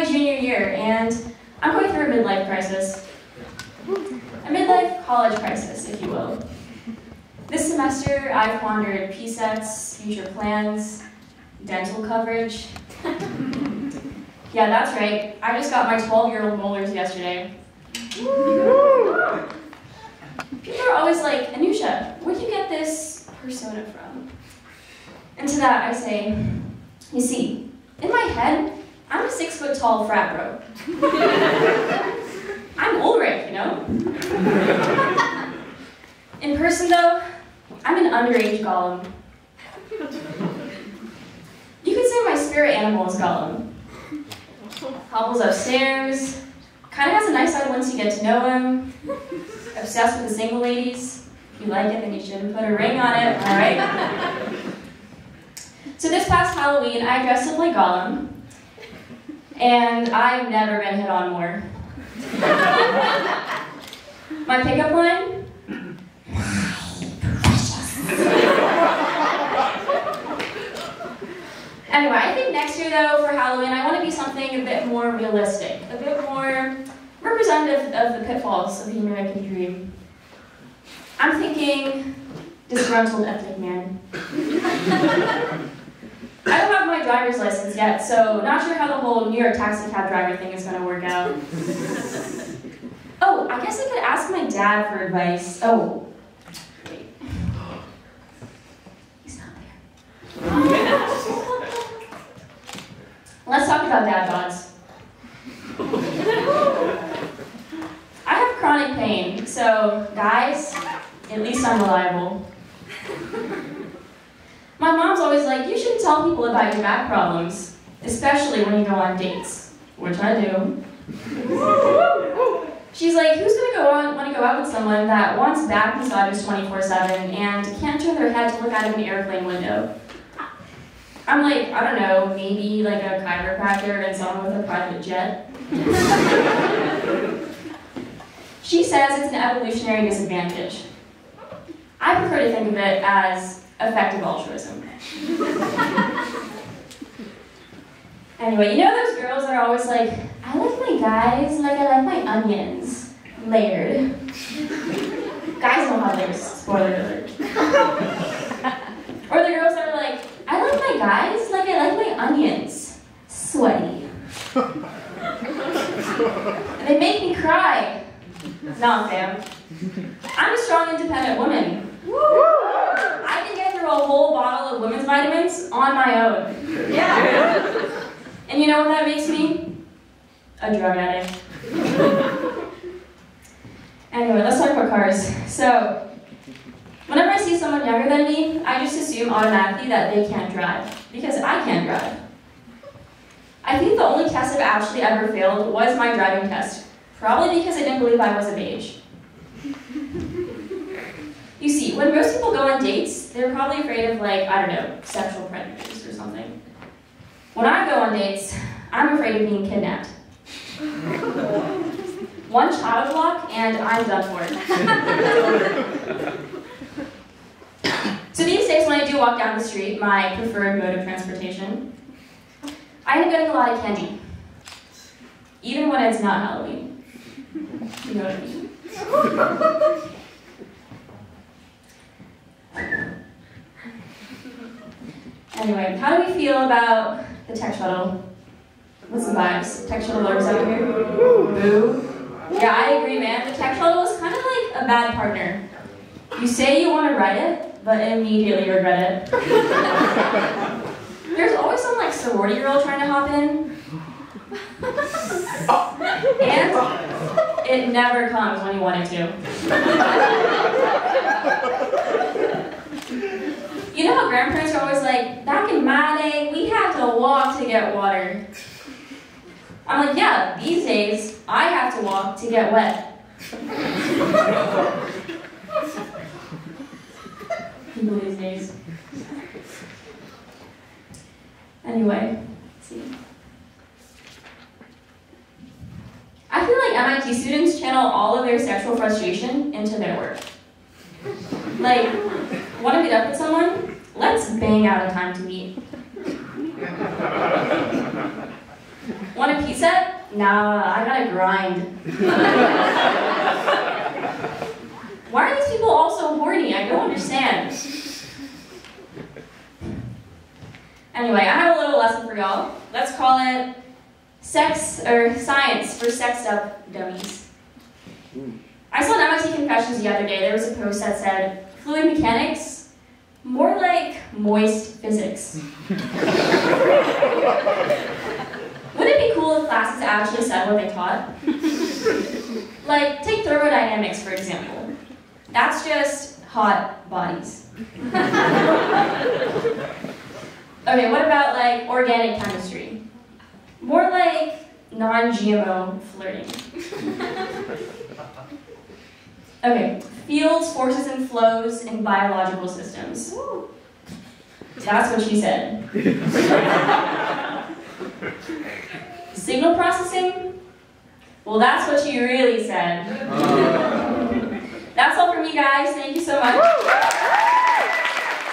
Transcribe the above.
my junior year, and I'm going through a midlife crisis. A midlife college crisis, if you will. This semester, I've pondered PSETs, future plans, dental coverage. Yeah, that's right. I just got my 12-year-old molars yesterday. People are always like, Anusha, where'd you get this persona from? And to that, I say, you see, in my head, I'm a 6-foot-tall frat bro. I'm Ulrich, you know? In person, though, I'm an underage golem. You could say my spirit animal is Gollum. Hobbles upstairs, kind of has a nice side once you get to know him. Obsessed with the single ladies. If you like it, then you shouldn't put a ring on it, alright? So this past Halloween, I dressed up like Gollum, and I've never been hit on more. My pickup line? Anyway, I think next year, though, for Halloween, I want to be something a bit more realistic, a bit more representative of the pitfalls of the American dream. I'm thinking disgruntled ethnic man. I don't have my driver's license yet, so not sure how the whole New York taxi cab driver thing is going to work out. Oh, I guess I could ask my dad for advice. Oh, wait. He's not there. Let's talk about dad bods. I have chronic pain, so guys, at least I'm reliable. My mom's always like, you shouldn't tell people about your back problems, especially when you go on dates, which I do. She's like, who's gonna want to go out with someone that wants back massages 24/7 and can't turn their head to look out of an airplane window? I'm like, I don't know, maybe like a chiropractor and someone with a private jet. She says it's an evolutionary disadvantage. I prefer to think of it as effective altruism. Anyway, you know those girls that are always like, I like my guys like I like my onions, layered. Guys don't have layers, spoiler alert. Or the girls that are like, I like my guys like I like my onions, sweaty. And they make me cry. Nah, fam. I'm a strong, independent woman. I can get through a whole bottle of women's vitamins on my own. Yeah. And you know what that makes me? A drug addict. Anyway, let's talk about cars. So, whenever I see someone younger than me, I just assume automatically that they can't drive, because I can't drive. I think the only test I've actually ever failed was my driving test, probably because I didn't believe I was of age. You see, when most people go on dates, they're probably afraid of, like, I don't know, sexual predators or something. When I go on dates, I'm afraid of being kidnapped. One child lock, and I'm done for. So these days, when I do walk down the street, my preferred mode of transportation, I end up getting a lot of candy. Even when it's not Halloween. You know what I mean? Anyway, how do we feel about the tech shuttle? What's the vibes? Tech shuttle lovers out here? Boo. Yeah, I agree, man. The tech shuttle is kind of like a bad partner. You say you want to ride it, but immediately regret it. There's always some like sorority girl trying to hop in. And it never comes when you want it to. You know how grandparents are always like, back in my day, we had to walk to get water. I'm like, yeah, these days, I have to walk to get wet. People these days. Anyway, let's see. I feel like MIT students channel all of their sexual frustration into their work. Like, want to meet up with someone? Let's bang out a time to meet. Want a pizza? Nah, I gotta grind. Why are these people all so horny? I don't understand. Anyway, I have a little lesson for y'all. Let's call it science for sexed up dummies. I saw an MIT Confessions the other day. There was a post that said, fluid mechanics, more like moist physics. Wouldn't it be cool if classes actually said what they taught? Like, take thermodynamics, for example. That's just hot bodies. Okay, what about, like, organic chemistry? More like non-GMO flirting. Okay, fields, forces, and flows in biological systems. That's what she said. Signal processing? Well, that's what she really said. That's all from me, guys. Thank you so much.